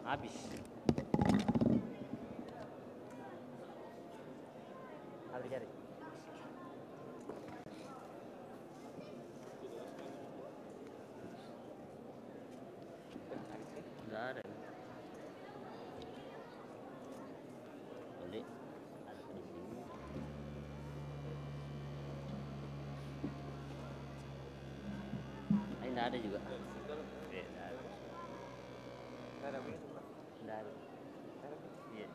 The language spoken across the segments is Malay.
Habis. Habis cari. Nggak ada. Beli. Ada di sini. Ini nggak ada juga. Nggak ada. Nggak ada minum, Pak. Nggak ada. Nggak ada minum. Iya.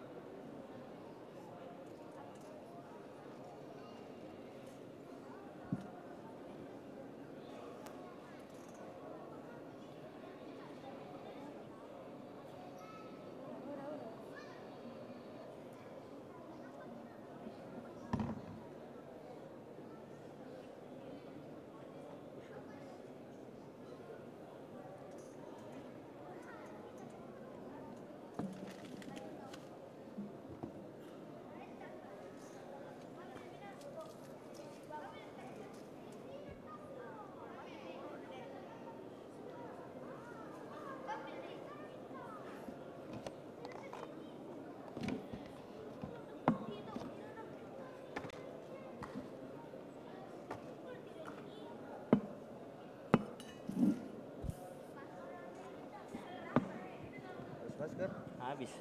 Terus masker. Habis.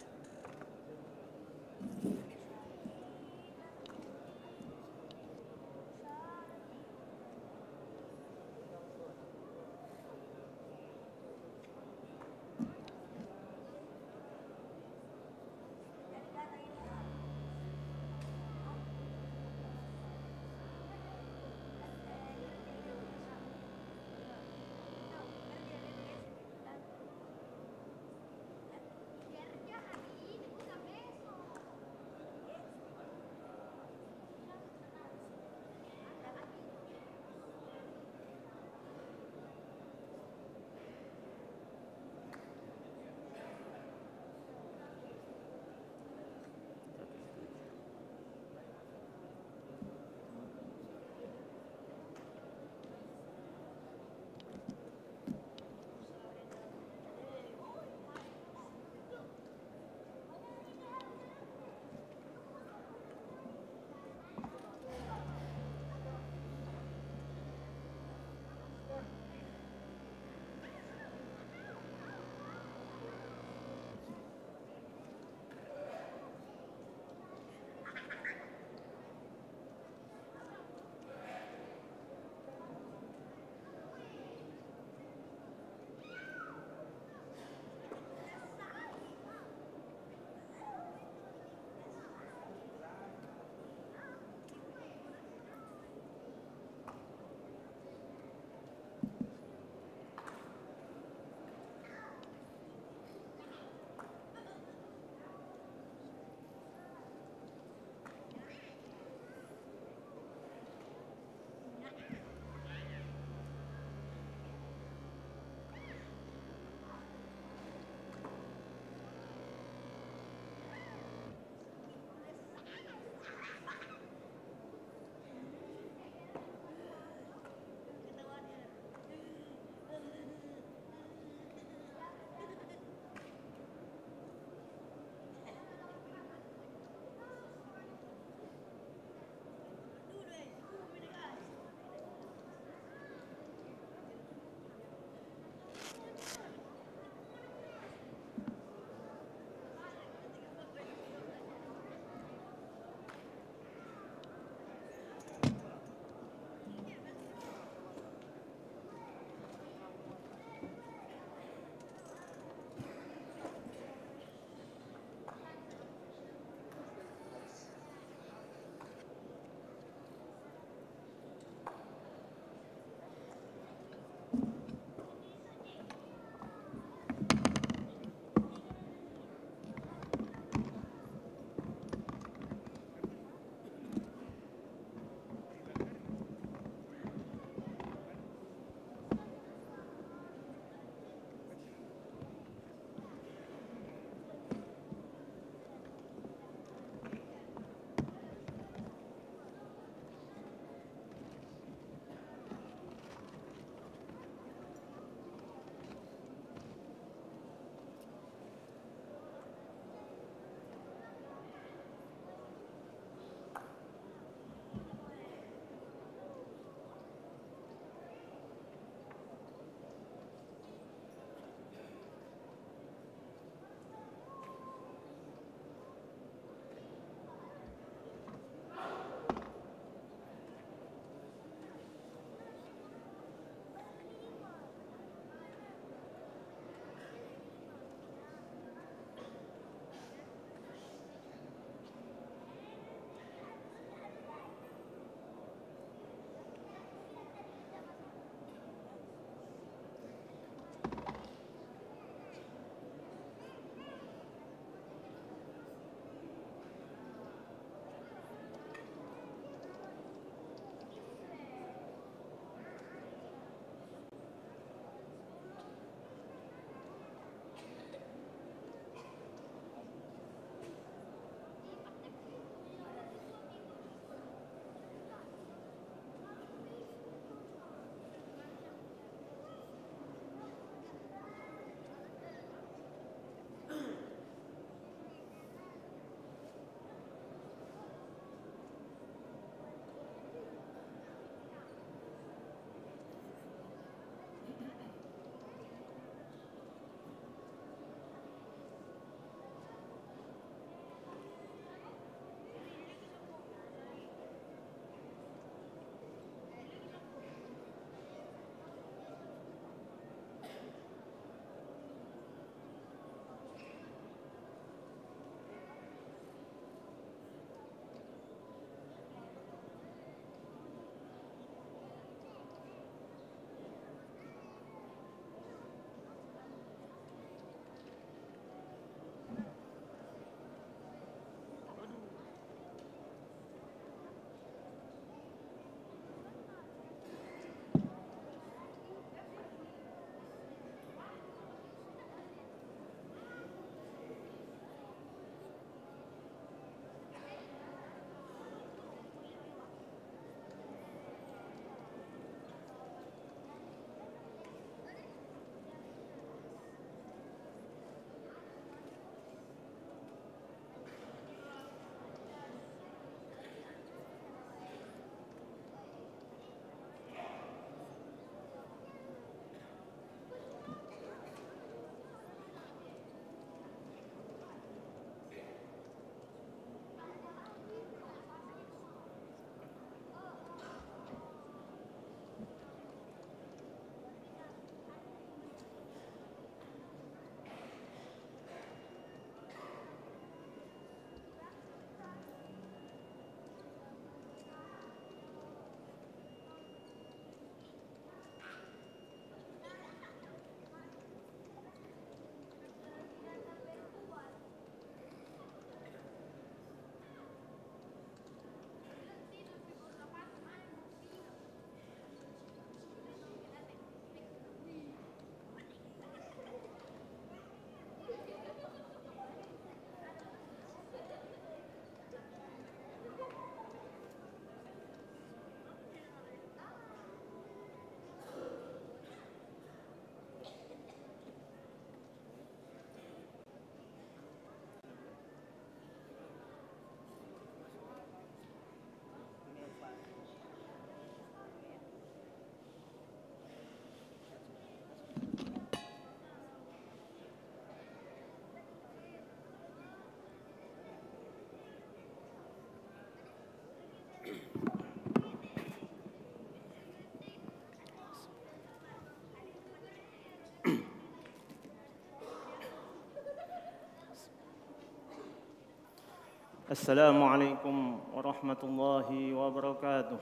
Assalamualaikum warahmatullahi wabarakatuh.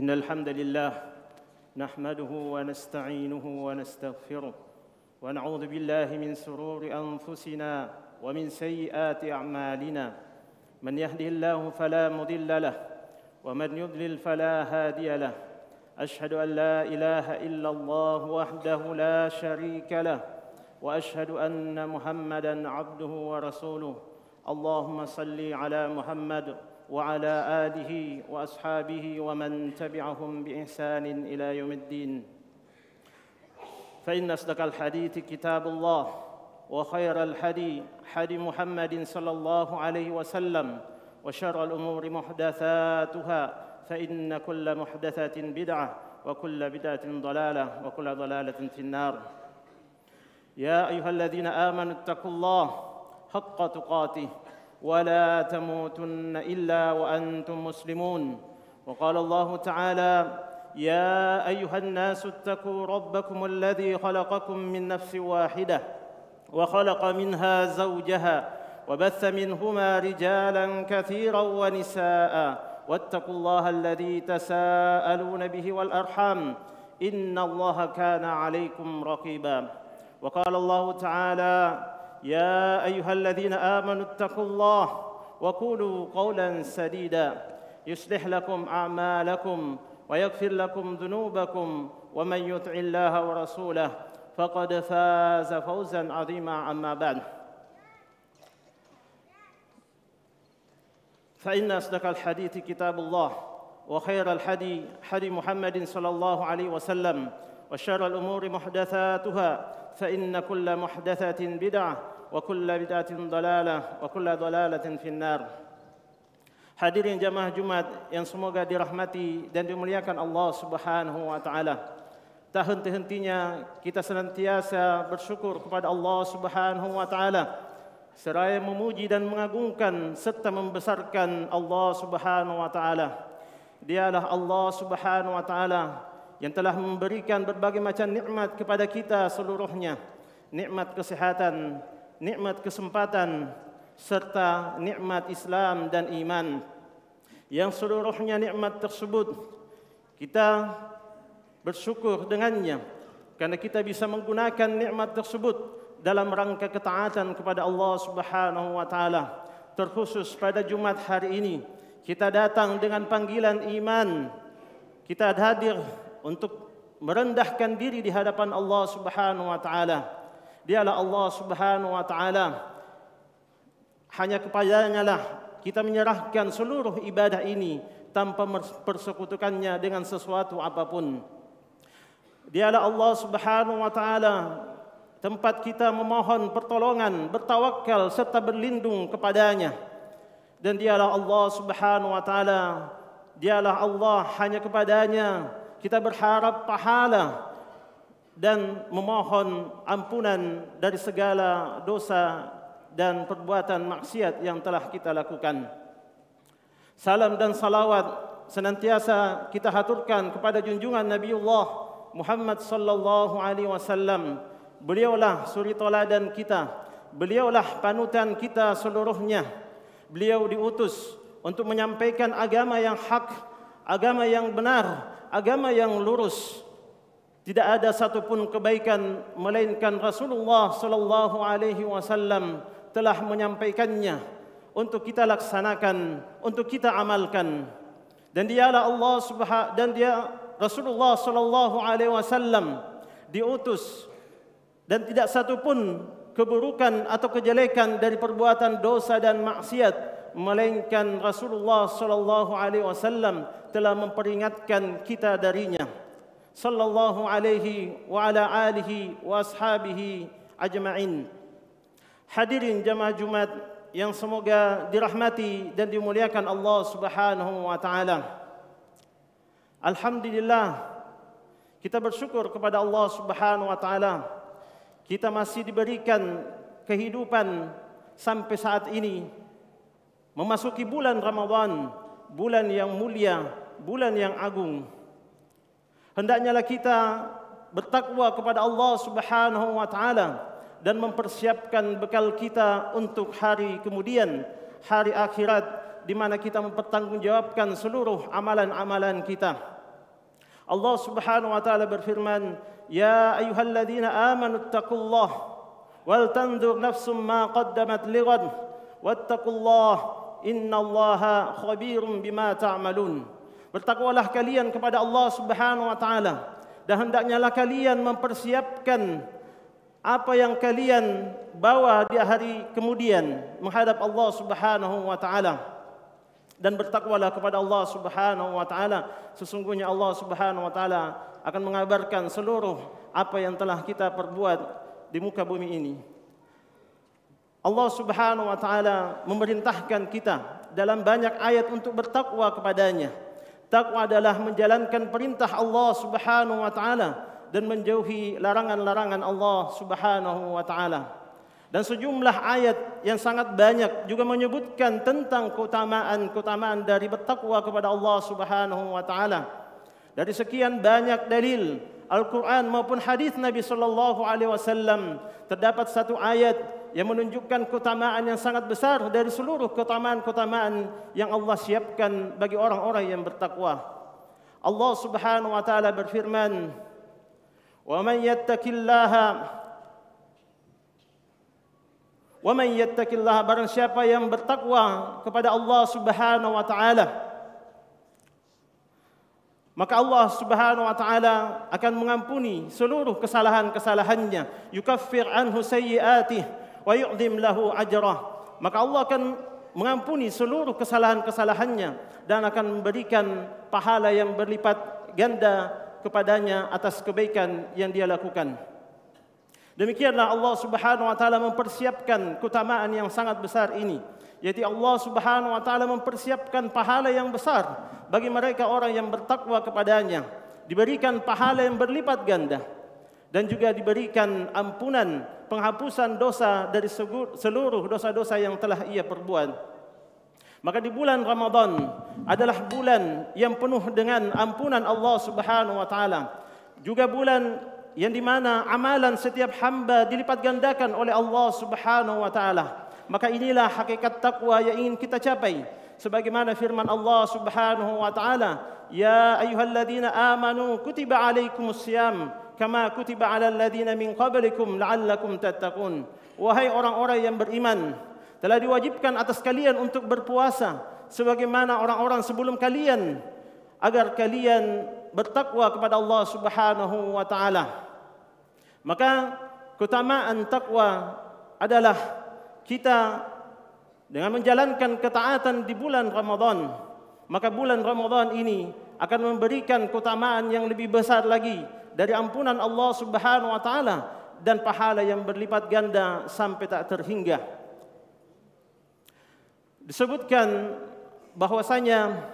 إن الحمد لله نحمده ونستعينه ونستغفره ونعوذ بالله من شرور أنفسنا ومن سيئات أعمالنا من يهده الله فلا مضل له ومن يضلل فلا هادي له أشهد أن لا إله إلا الله وحده لا شريك له وأشهد أن محمدًا عبده ورسوله اللهم صل على محمد وعلى آله وأصحابه ومن تبعهم بإحسان إلى يوم الدين فإن أصدق الحديث كتاب الله وخير الهدي هدي محمد صلى الله عليه وسلم وشر الأمور محدثاتها فإن كل محدثة بدعة وكل بدعة ضلالة وكل ضلالة في النار يا أيها الذين آمنوا اتقوا الله حق تقاته ولا تموتن إلا وأنتم مسلمون وقال الله تعالى يا أيها الناس اتقوا ربكم الذي خلقكم من نفس واحدة وخلق منها زوجها وبث منهما رجالا كثيرا ونساء واتقوا الله الذي تساءلون به والأرحام إن الله كان عليكم رقيبا وقال الله تعالى يا أيها الذين آمنوا اتقوا الله وقولوا قولا سديدا يصلح لكم أعمالكم ويغفر لكم ذنوبكم ومن يطع الله ورسوله فقد فاز فوزا عظيما أما بعد فإن أصدق الحديث كتاب الله وخير الحدي حدي محمد صلى الله عليه وسلم وشر الأمور محدثاتها فإن كل محدثة بدعة وكل بدعة ضلالة وكل ضلالة في النار. Hadirin jamaah Jumat yang semoga dirahmati dan dimuliakan Allah Subhanahu wa taala. Tak henti-hentinya kita senantiasa bersyukur kepada Allah Subhanahu wa taala seraya memuji dan mengagungkan serta membesarkan Allah Subhanahu wa taala. Dialah Allah Subhanahu wa taala yang telah memberikan berbagai macam nikmat kepada kita seluruhnya. Nikmat kesehatan, nikmat kesempatan, serta nikmat Islam dan iman. Yang seluruhnya nikmat tersebut kita bersyukur dengannya karena kita bisa menggunakan nikmat tersebut dalam rangka ketaatan kepada Allah Subhanahu wa taala. Terkhusus pada Jumat hari ini kita datang dengan panggilan iman. Kita hadir untuk merendahkan diri di hadapan Allah Subhanahu wa taala. Dialah Allah Subhanahu wa taala. Hanya kepadanya lah kita menyerahkan seluruh ibadah ini tanpa persekutukannya dengan sesuatu apapun. Dialah Allah Subhanahu wa taala tempat kita memohon pertolongan, bertawakal serta berlindung kepadanya. Dan dialah Allah Subhanahu wa taala, dialah Allah, hanya kepadanya kita berharap pahala dan memohon ampunan dari segala dosa dan perbuatan maksiat yang telah kita lakukan. Salam dan salawat senantiasa kita haturkan kepada junjungan Nabiullah Muhammad sallallahu alaihi wasallam. Beliaulah suri teladan kita, beliaulah panutan kita seluruhnya. Beliau diutus untuk menyampaikan agama yang hak, agama yang benar, agama yang lurus. Tidak ada satupun kebaikan melainkan Rasulullah sallallahu alaihi wasallam telah menyampaikannya untuk kita laksanakan, untuk kita amalkan. Dan dialah Allah Subhanahu dan dia Rasulullah sallallahu alaihi wasallam diutus dan tidak satupun keburukan atau kejelekan dari perbuatan dosa dan maksiat melainkan Rasulullah sallallahu alaihi wasallam telah memperingatkan kita darinya. Sallallahu alaihi wa ala alihi wa ashabihi ajma'in. Hadirin jamaah Jumat yang semoga dirahmati dan dimuliakan Allah Subhanahu wa taala. Alhamdulillah kita bersyukur kepada Allah Subhanahu wa taala. Kita masih diberikan kehidupan sampai saat ini memasuki bulan Ramadan, bulan yang mulia, bulan yang agung. Hendaknyalah kita bertakwa kepada Allah Subhanahu wa taala dan mempersiapkan bekal kita untuk hari kemudian, hari akhirat di mana kita mempertanggungjawabkan seluruh amalan-amalan kita. Allah Subhanahu wa taala berfirman, "Ya ayyuhalladzina amanu taqullaha wal tanzur nafsum ma qaddamat lighad wattaqullaha innallaha khabirum bima ta'malun." Bertakwalah kalian kepada Allah Subhanahu wa taala dan hendaknyalah kalian mempersiapkan apa yang kalian bawa di hari kemudian menghadap Allah Subhanahu wa taala. Dan bertakwalah kepada Allah Subhanahu wa taala, sesungguhnya Allah Subhanahu wa taala akan mengabarkan seluruh apa yang telah kita perbuat di muka bumi ini. Allah Subhanahu wa taala memerintahkan kita dalam banyak ayat untuk bertakwa kepadanya. Takwa adalah menjalankan perintah Allah Subhanahu wa taala dan menjauhi larangan-larangan Allah Subhanahu wa taala. Dan sejumlah ayat yang sangat banyak juga menyebutkan tentang keutamaan-keutamaan dari bertakwa kepada Allah Subhanahu wa taala. Dari sekian banyak dalil Al-Quran maupun hadis Nabi sallallahu alaihi wasallam, terdapat satu ayat yang menunjukkan keutamaan yang sangat besar dari seluruh keutamaan-keutamaan yang Allah siapkan bagi orang-orang yang bertakwa. Allah Subhanahu wa taala berfirman, "Wa man yattaqillaha barang siapa yang bertakwa kepada Allah Subhanahu wa taala, maka Allah Subhanahu wa taala akan mengampuni seluruh kesalahan-kesalahannya, yukaffir anhu sayyi'atih wa yu'dhim lahu ajrah." Maka Allah akan mengampuni seluruh kesalahan-kesalahannya dan akan memberikan pahala yang berlipat ganda kepadanya atas kebaikan yang dia lakukan. Demikianlah Allah Subhanahu wa taala mempersiapkan keutamaan yang sangat besar ini, yaitu Allah Subhanahu wa taala mempersiapkan pahala yang besar bagi mereka orang yang bertakwa kepadanya, diberikan pahala yang berlipat ganda dan juga diberikan ampunan, penghapusan dosa dari seluruh dosa-dosa yang telah ia perbuat. Maka di bulan Ramadan adalah bulan yang penuh dengan ampunan Allah Subhanahu wa taala, juga bulan yang di mana amalan setiap hamba dilipat gandakan oleh Allah Subhanahu wa taala. Maka inilah hakikat takwa yang ingin kita capai, sebagaimana firman Allah Subhanahu wa taala, "Ya ayyuhalladzina amanu kutiba alaikumus syiyam kama kutiba alal ladzina min qablikum la'allakum tattaqun." Wahai orang-orang yang beriman, telah diwajibkan atas kalian untuk berpuasa sebagaimana orang-orang sebelum kalian, agar kalian bertakwa kepada Allah Subhanahu wa taala. Maka keutamaan takwa adalah kita dengan menjalankan ketaatan di bulan Ramadan. Maka bulan Ramadan ini akan memberikan keutamaan yang lebih besar lagi dari ampunan Allah Subhanahu wa taala dan pahala yang berlipat ganda sampai tak terhingga. Disebutkan bahwasanya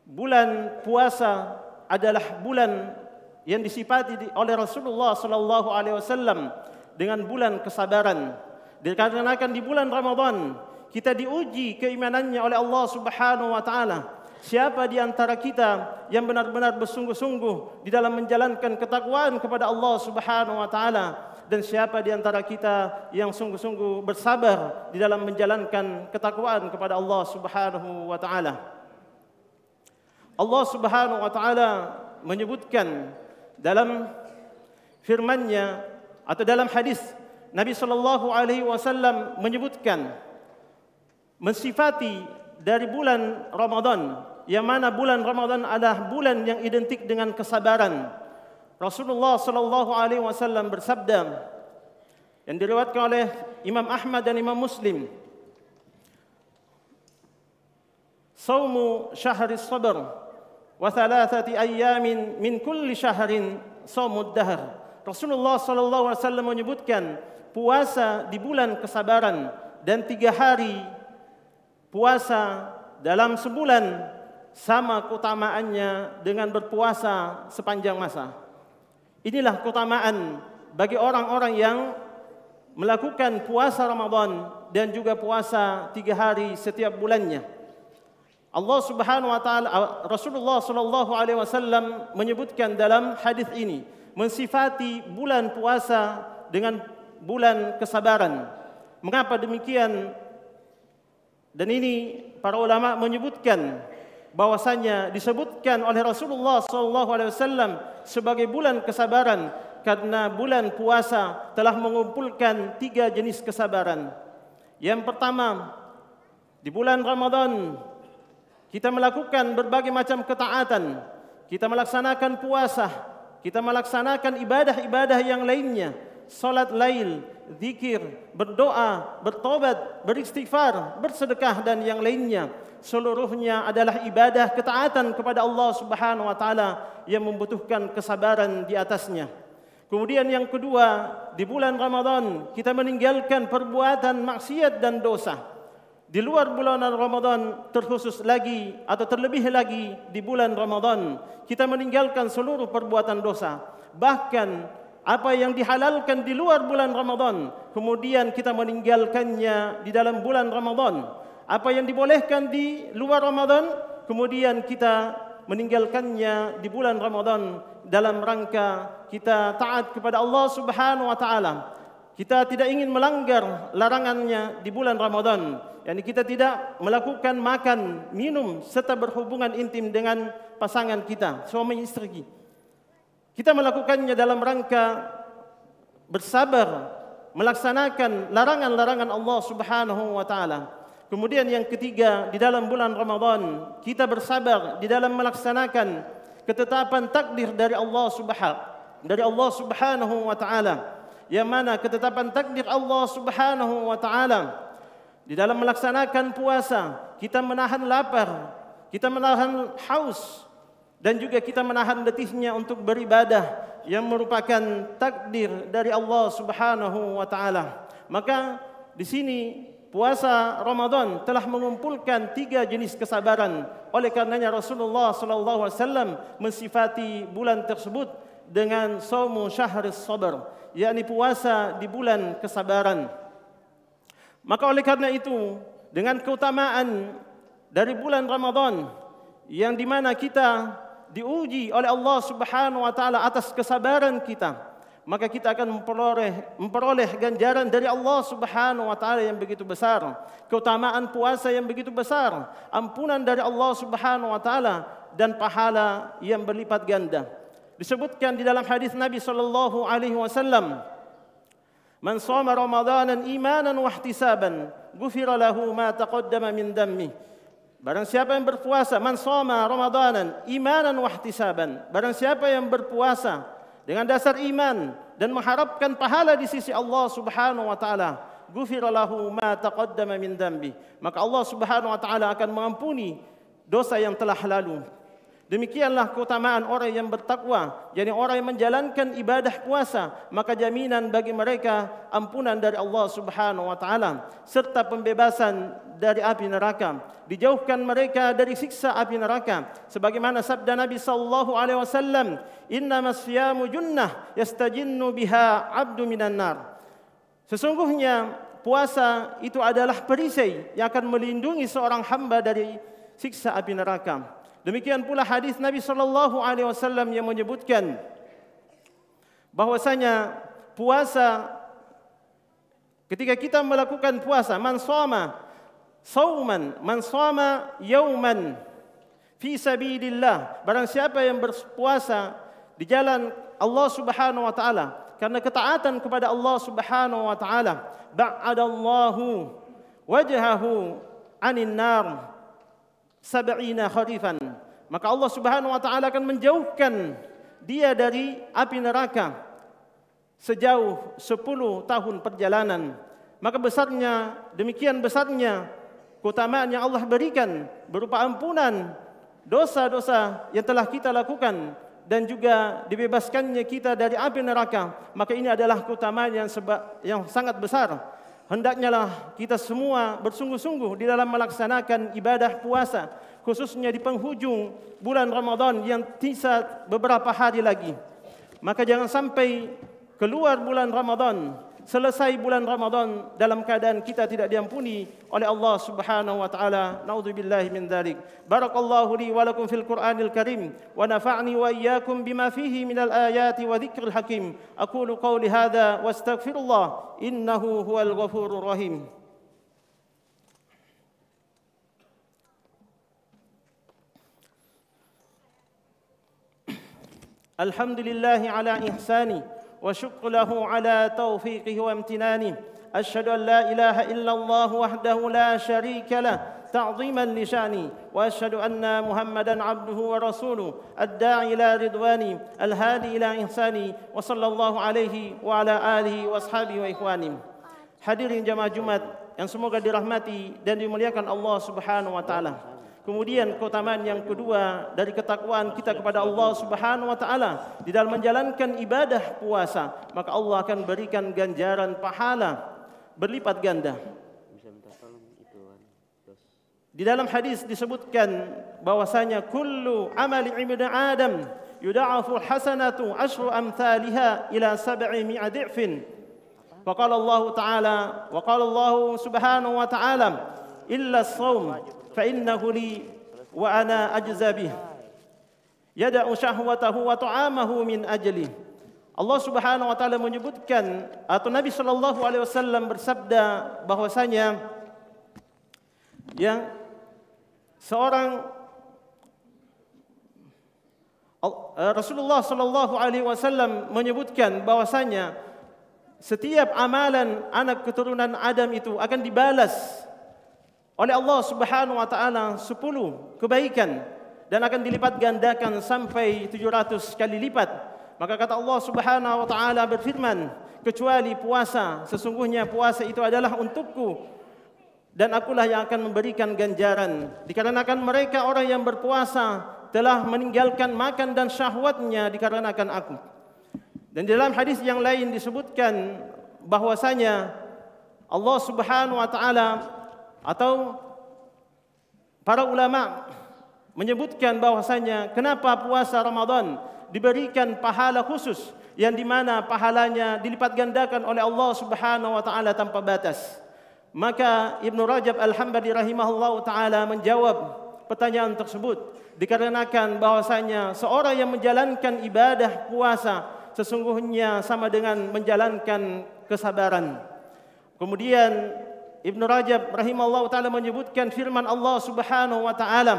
bulan puasa adalah bulan yang disifati oleh Rasulullah sallallahu alaihi wasallam dengan bulan kesabaran. Dikarenakan di bulan Ramadan kita diuji keimanannya oleh Allah Subhanahu wa taala. Siapa di antara kita yang benar-benar bersungguh-sungguh di dalam menjalankan ketakwaan kepada Allah Subhanahu wa taala, dan siapa di antara kita yang sungguh-sungguh bersabar di dalam menjalankan ketakwaan kepada Allah Subhanahu wa taala. Allah Subhanahu wa taala menyebutkan dalam firman-Nya atau dalam hadis Nabi sallallahu alaihi wasallam menyebutkan, mensifati dari bulan Ramadan, yang mana bulan Ramadan adalah bulan yang identik dengan kesabaran. Rasulullah sallallahu alaihi wasallam bersabda, yang diriwayatkan oleh Imam Ahmad dan Imam Muslim, "Shaumu syahri sabr wa thalathati ayyamin min kulli syahrin shaumud dahr." Rasulullah sallallahu alaihi wasallam menyebutkan puasa di bulan kesabaran dan 3 hari puasa dalam sebulan sama keutamaannya dengan berpuasa sepanjang masa. Inilah keutamaan bagi orang-orang yang melakukan puasa Ramadan dan juga puasa 3 hari setiap bulannya. Allah Subhanahu wa taala, Rasulullah sallallahu alaihi wasallam menyebutkan dalam hadis ini, mensifati bulan puasa dengan bulan kesabaran. Mengapa demikian? Dan ini para ulama menyebutkan bahwasanya disebutkan oleh Rasulullah sallallahu alaihi wasallam sebagai bulan kesabaran karena bulan puasa telah mengumpulkan 3 jenis kesabaran. Yang pertama, di bulan Ramadan kita melakukan berbagai macam ketaatan, kita melaksanakan puasa, kita melaksanakan ibadah-ibadah yang lainnya, salat lail, zikir, berdoa, bertobat, beristighfar, bersedekah dan yang lainnya. Seluruhnya adalah ibadah ketaatan kepada Allah Subhanahu wa taala yang membutuhkan kesabaran di atasnya. Kemudian yang kedua, di bulan Ramadan kita meninggalkan perbuatan maksiat dan dosa. Di luar bulan Ramadan, terkhusus lagi atau terlebih lagi di bulan Ramadan, kita meninggalkan seluruh perbuatan dosa. Bahkan apa yang dihalalkan di luar bulan Ramadan, kemudian kita meninggalkannya di dalam bulan Ramadan. Apa yang dibolehkan di luar Ramadan, kemudian kita meninggalkannya di bulan Ramadan dalam rangka kita taat kepada Allah Subhanahu wa taala. Kita tidak ingin melanggar larangannya di bulan Ramadan, yakni kita tidak melakukan makan, minum serta berhubungan intim dengan pasangan kita, suami istri. Kita melakukannya dalam rangka bersabar melaksanakan larangan-larangan Allah Subhanahu wa taala. Kemudian yang ketiga, di dalam bulan Ramadan kita bersabar di dalam melaksanakan ketetapan takdir dari Allah Subhanahu wa taala. Yang mana ketetapan takdir Allah Subhanahu wa taala di dalam melaksanakan puasa, kita menahan lapar, kita menahan haus, dan juga kita menahan letihnya untuk beribadah yang merupakan takdir dari Allah Subhanahu wa taala. Maka di sini puasa Ramadan telah mengumpulkan 3 jenis kesabaran. Oleh karenanya Rasulullah sallallahu alaihi wasallam mensifati bulan tersebut dengan saumu syahris sabar, yakni puasa di bulan kesabaran. Maka oleh karena itu, dengan keutamaan dari bulan Ramadan yang dimana kita diuji oleh Allah Subhanahu wa taala atas kesabaran kita, maka kita akan memperoleh ganjaran dari Allah Subhanahu wa taala yang begitu besar, keutamaan puasa yang begitu besar, ampunan dari Allah Subhanahu wa taala dan pahala yang berlipat ganda. Disebutkan di dalam hadis Nabi sallallahu alaihi wasallam, "Man shoma Ramadanan imanan wa ihtisaban, ghufira lahu ma taqaddama min dammi." Barang siapa yang berpuasa, man shoma Ramadanan imanan wa ihtisaban, barang siapa yang berpuasa dengan dasar iman dan mengharapkan pahala di sisi Allah Subhanahu wa taala, ghufira lahu ma taqaddama min dambi, maka Allah Subhanahu wa taala akan mengampuni dosa yang telah lalu. Demikianlah keutamaan orang yang bertakwa, yakni orang yang menjalankan ibadah puasa, maka jaminan bagi mereka ampunan dari Allah Subhanahu wa taala serta pembebasan dari api neraka. Dijauhkan mereka dari siksa api neraka. Sebagaimana sabda Nabi sallallahu alaihi wasallam, "Innamas siyamu junnah yastajinnu biha 'abdu minan nar." Sesungguhnya puasa itu adalah perisai yang akan melindungi seorang hamba dari siksa api neraka. Demikian pula hadis Nabi sallallahu alaihi wasallam yang menyebutkan bahwasanya puasa, ketika kita melakukan puasa, man shoma sauman, man shoma yauman fi sabilillah, barang siapa yang berpuasa di jalan Allah Subhanahu wa taala karena ketaatan kepada Allah Subhanahu wa taala, ba'adallahu wajhahu 'anil nar sab'ina kharifan, maka Allah Subhanahu wa taala akan menjauhkan dia dari api neraka sejauh 10 tahun perjalanan. Maka demikian besarnya keutamaan yang Allah berikan berupa ampunan dosa-dosa yang telah kita lakukan dan juga dibebaskannya kita dari api neraka. Maka ini adalah keutamaan yang sangat besar. Hendaknya kita semua bersungguh-sungguh di dalam melaksanakan ibadah puasa, khususnya di penghujung bulan Ramadan yang tersisa beberapa hari lagi. Maka jangan sampai keluar bulan Ramadan, selesai bulan Ramadan dalam keadaan kita tidak diampuni oleh Allah Subhanahu wa taala. Naudzubillahi min dzalik. Barakallahu li wa lakum fil Qur'anil Karim wa nafa'ni wa iyyakum bima fihi minal ayati wa dzikril hakim. Aqulu qawli hadza wa astaghfirullah innahu huwal ghafurur rahim. Alhamdulillahi ala ihsani وشكر له على توفيقه وامتنانه. أشهد أن لا إله إلا الله وحده لا شريك له تعظيما لشأنه، وأشهد أن محمدا عبده ورسوله الداعي إلى رضوانه الهادي إلى إحسانه، وصلى الله عليه وعلى آله وأصحابه وإخوانه. Hadirin jamaah Jumat yang semoga dirahmati dan dimuliakan Allah Subhanahu wa taala. Kemudian keutamaan yang kedua dari ketakwaan kita kepada Allah Subhanahu wa taala di dalam menjalankan ibadah puasa, maka Allah akan berikan ganjaran pahala berlipat ganda. Di dalam hadis disebutkan bahwasanya kullu amali ibni Adam yud'afu hasanatu asyru amsalha ila 700 dhifin. Faqala Allah taala wa qala Allah Subhanahu wa taala illa as-shaum fa innahu li wa ana ajza bih. yada'u syahwatahu wa ta'amahu min ajli. Allah Subhanahu wa taala menyebutkan atau Nabi sallallahu alaihi wasallam bersabda bahwasanya yang seorang Rasulullah sallallahu alaihi wasallam menyebutkan bahwasanya setiap amalan anak keturunan Adam itu akan dibalas oleh Allah Subhanahu wa taala 10 kebaikan dan akan dilipat gandakan sampai 700 kali lipat. Maka kata Allah Subhanahu wa taala berfirman, kecuali puasa, sesungguhnya puasa itu adalah untukku dan akulah yang akan memberikan ganjaran. Dikarenakan mereka orang yang berpuasa telah meninggalkan makan dan syahwatnya dikarenakan aku. Dan dalam hadis yang lain disebutkan bahwasanya Allah Subhanahu wa taala atau para ulama menyebutkan bahwasanya kenapa puasa Ramadan diberikan pahala khusus yang di mana pahalanya dilipat gandakan oleh Allah Subhanahu wa taala tanpa batas. Maka Ibnu Rajab Al-Hambali rahimahullahu taala menjawab pertanyaan tersebut dikarenakan bahwasanya seorang yang menjalankan ibadah puasa sesungguhnya sama dengan menjalankan kesabaran. Kemudian Ibnu Rajab rahimahullahu taala menyebutkan firman Allah Subhanahu wa taala,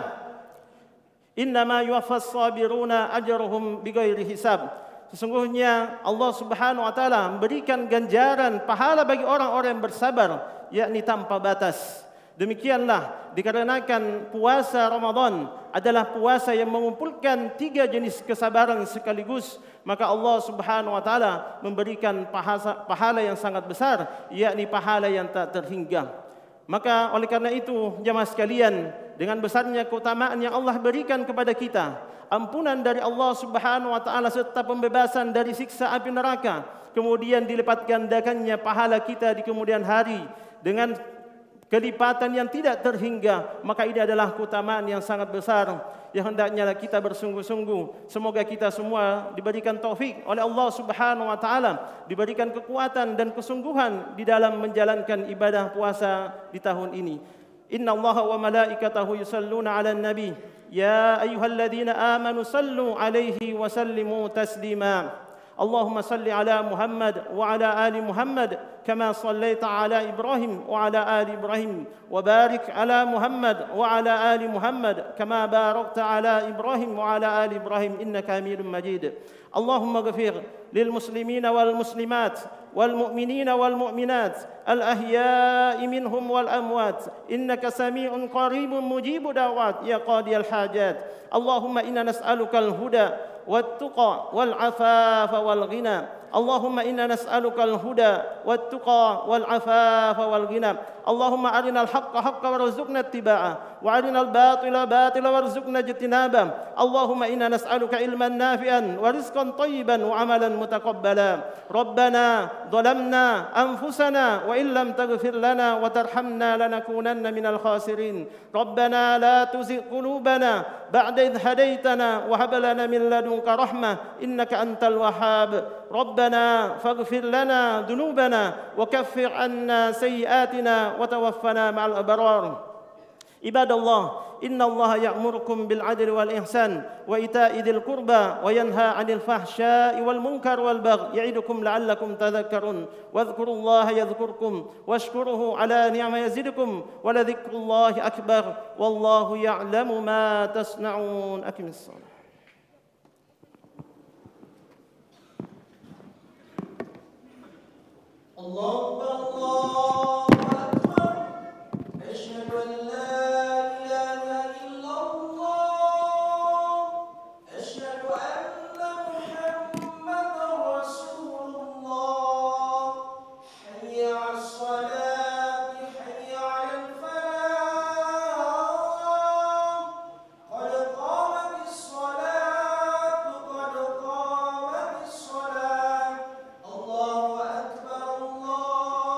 "Innama yuwaffas sabiruna ajruhum bighairi hisab." Sesungguhnya Allah Subhanahu wa taala memberikan ganjaran pahala bagi orang-orang yang bersabar yakni tanpa batas. Demikianlah dikarenakan puasa Ramadan adalah puasa yang mengumpulkan 3 jenis kesabaran sekaligus, maka Allah Subhanahu wa taala memberikan pahala yang sangat besar, yakni pahala yang tak terhingga. Maka oleh karena itu jemaah sekalian, dengan besarnya keutamaan yang Allah berikan kepada kita, ampunan dari Allah Subhanahu wa taala serta pembebasan dari siksa api neraka, kemudian dilipat gandakannya pahala kita di kemudian hari dengan kelipatan yang tidak terhingga, maka ini adalah keutamaan yang sangat besar yang hendaknya kita bersungguh-sungguh. Semoga kita semua diberikan taufik oleh Allah Subhanahu wa taala, diberikan kekuatan dan kesungguhan di dalam menjalankan ibadah puasa di tahun ini. Innallaha wa malaikatahu yusalluna 'alan nabi ya ayyuhalladzina amanu sallu 'alaihi wa sallimu taslima. اللهم صل على محمد وعلى آل محمد كما صليت على إبراهيم وعلى آل إبراهيم وبارك على محمد وعلى آل محمد كما باركت على إبراهيم وعلى آل إبراهيم إنك حميد مجيد اللهم اغفر للمسلمين والمسلمات والمؤمنين والمؤمنات الأحياء منهم والأموات إنك سميع قريب مجيب دعوات يا قاضي الحاجات اللهم إنا نسألك الهدى والتقى والعفاف والغنى اللهم إنا نسألك الهدى والتقى والعفاف والغنى اللهم أرنا الحق حقا وارزقنا اتباعه وأرنا الباطل باطلا وارزقنا اجتنابه اللهم إنا نسألك علما نافعا ورزقا طيبا وعملا متقبلا ربنا ظلمنا أنفسنا وإن لم تغفر لنا وترحمنا لنكونن من الخاسرين ربنا لا تزغ قلوبنا بعد إذ هديتنا وهب لنا من لدنك رحمة إنك أنت الوهاب ربنا فاغفر لنا ذنوبنا وكفر عنا سيئاتنا وتوفنا مع الأبرار عباد الله إن الله يأمركم بالعدل والإحسان وإيتاء ذي القربى وينهى عن الفحشاء والمنكر والبغي يعظكم لعلكم تذكرون واذكروا الله يذكركم واشكروه على نعمه يزدكم ولذكر الله أكبر والله يعلم ما تصنعون أقم الصلاة الله الله أكبر أشهد أن لا إله إلا الله أشهد أن محمدا رسول الله حي على الصلاة حي على الفلاح قد قامت الصلاة قد قامت الصلاة الله أكبر الله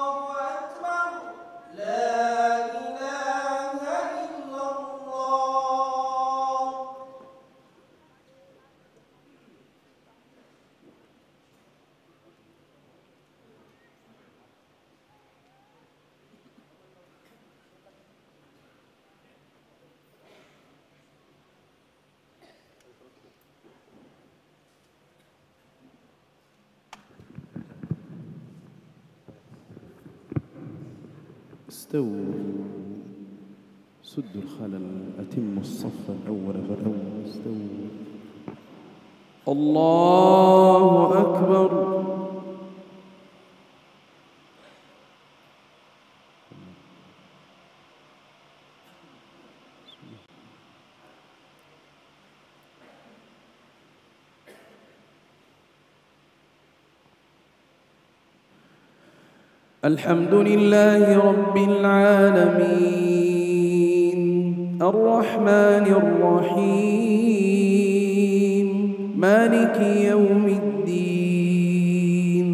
استووا سدوا الخلل أتموا الصف الأول فالأول استووا. الله أكبر. الحمد لله رب العالمين الرحمن الرحيم مالك يوم الدين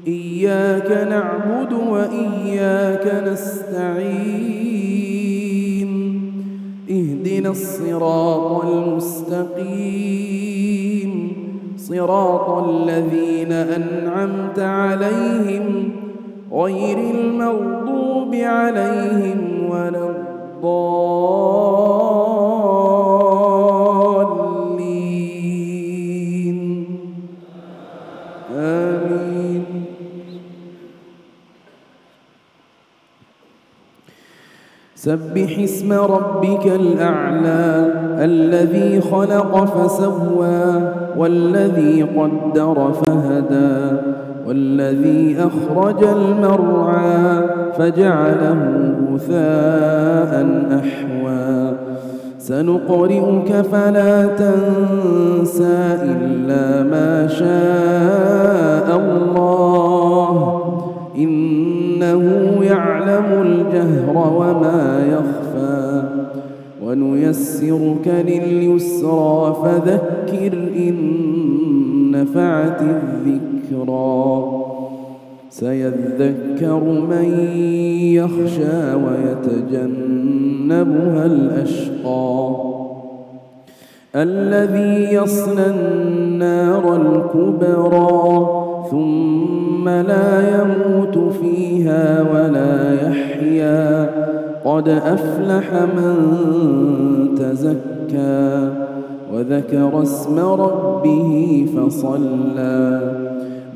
إياك نعبد وإياك نستعين اهدنا الصراط المستقيم صراط الذين أنعمت عليهم غير المغضوب عليهم ولا الضالين آمين. سبح اسم ربك الأعلى الذي خلق فسوى والذي قدر فهدى والذي أخرج المرعى فجعله غثاء أحوى سنقرئك فلا تنسى إلا ما شاء الله إنه يعلم الجهر وما يخفى ونيسرك لليسرى فذكر إن نفعت الذكرى سيذكر من يخشى ويتجنبها الأشقى الذي يصلى النار الكبرى ثم لا يموت فيها ولا يحيا قد أفلح من تزكى وذكر اسم ربه فصلى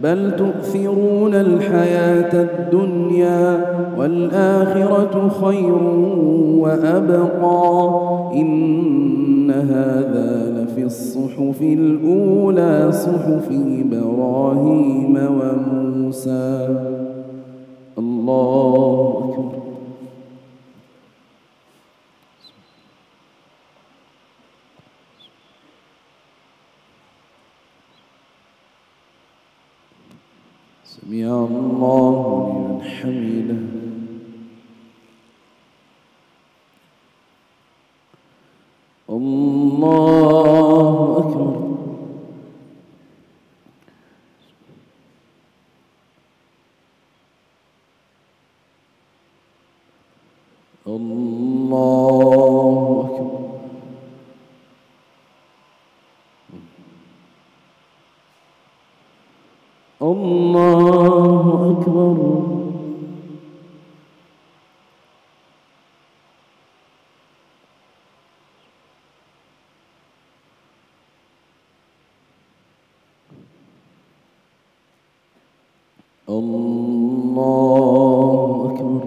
بل تؤثرون الحياة الدنيا والآخرة خير وأبقى إن هذا لفي الصحف الأولى صحف إبراهيم وموسى. الله أكبر. سمع الله لمن حمده. الله أكبر. الله أكبر. الله أكبر. الله أكبر.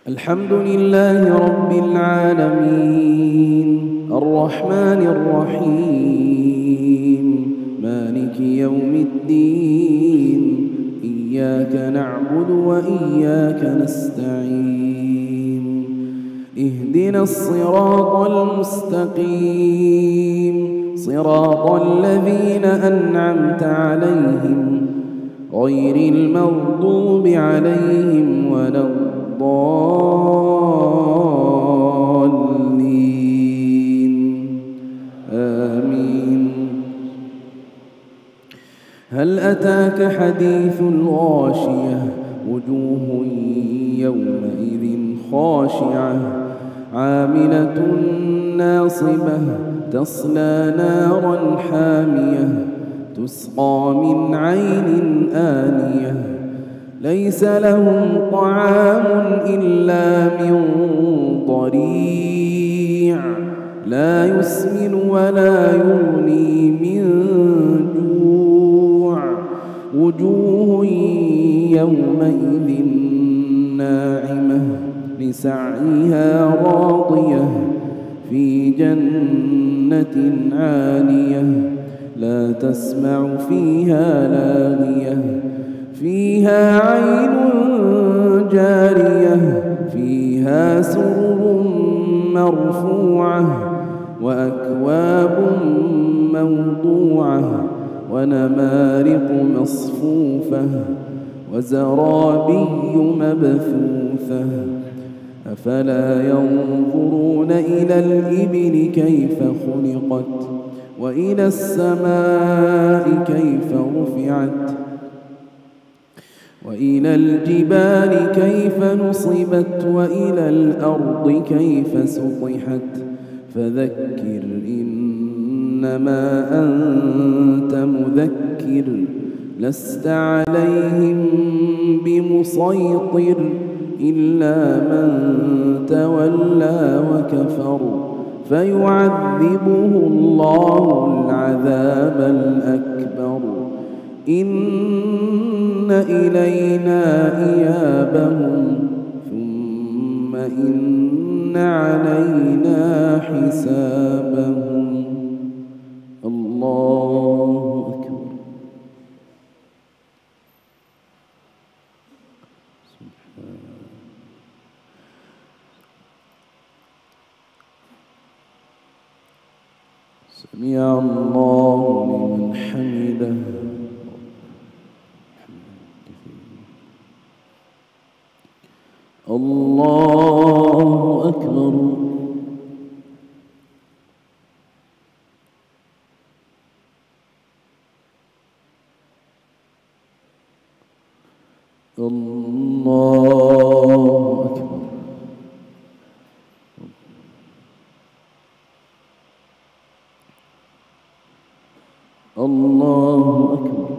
الحمد لله رب العالمين الرحمن الرحيم مالك يوم الدين إياك نعبد وإياك نستعين اهدنا الصراط المستقيم صراط الذين أنعمت عليهم غير المغضوب عليهم ولا الضالين آمين. هل أتاك حديث الغاشية وجوه يومئذ خاشعة عاملة ناصبة تصلى نارا حامية تسقى من عين آنية ليس لهم طعام إلا من ضريع لا يسمن ولا يغني من جوع وجوه يومئذ ناعمة لسعيها راضية في جنة عالية لا تسمع فيها لاغية فيها عين جارية فيها سرر مرفوعة وأكواب موضوعة ونمارق مصفوفة وزرابي مبثوثة أفلا ينظرون إلى الإبل كيف خلقت وإلى السماء كيف رفعت وإلى الجبال كيف نصبت وإلى الأرض كيف سطحت فذكر إنما أنت مذكر لست عليهم بمسيطر إلا من تولى وكفر فيعذبه الله العذاب الأكبر إن إلينا إيابهم ثم إن علينا حسابهم الله أكبر سمع الله لمن حمده الله أكبر الله أكبر الله أكبر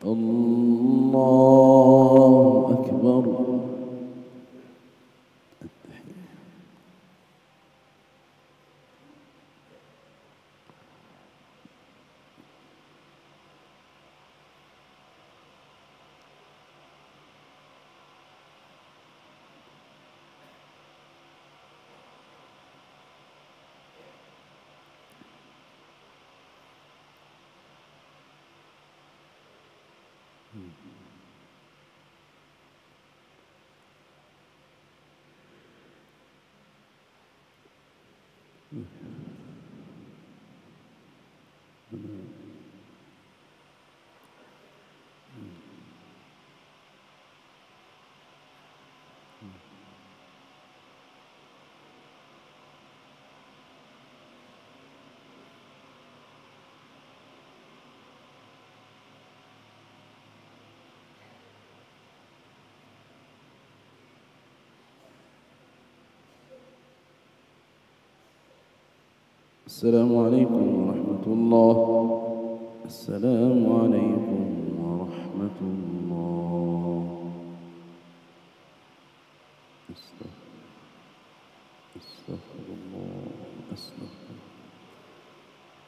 الله أكبر السلام عليكم ورحمة الله. السلام عليكم ورحمة الله. استغفر الله. استغفر الله.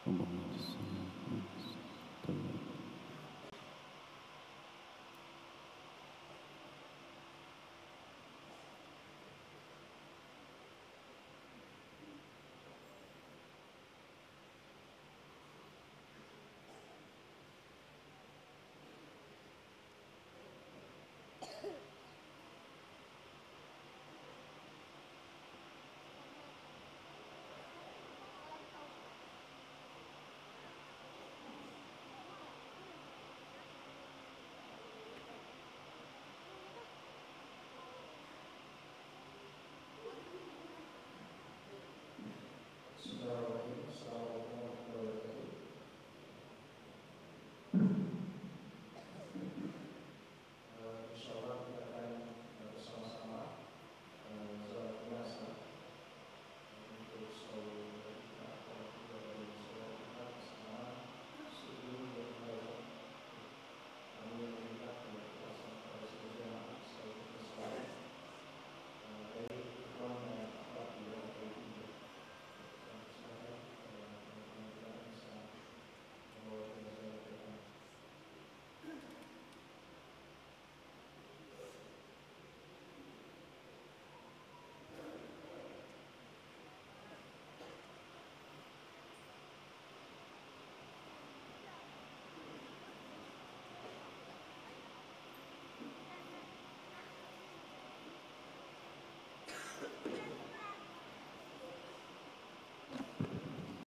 اللهم صل على محمد.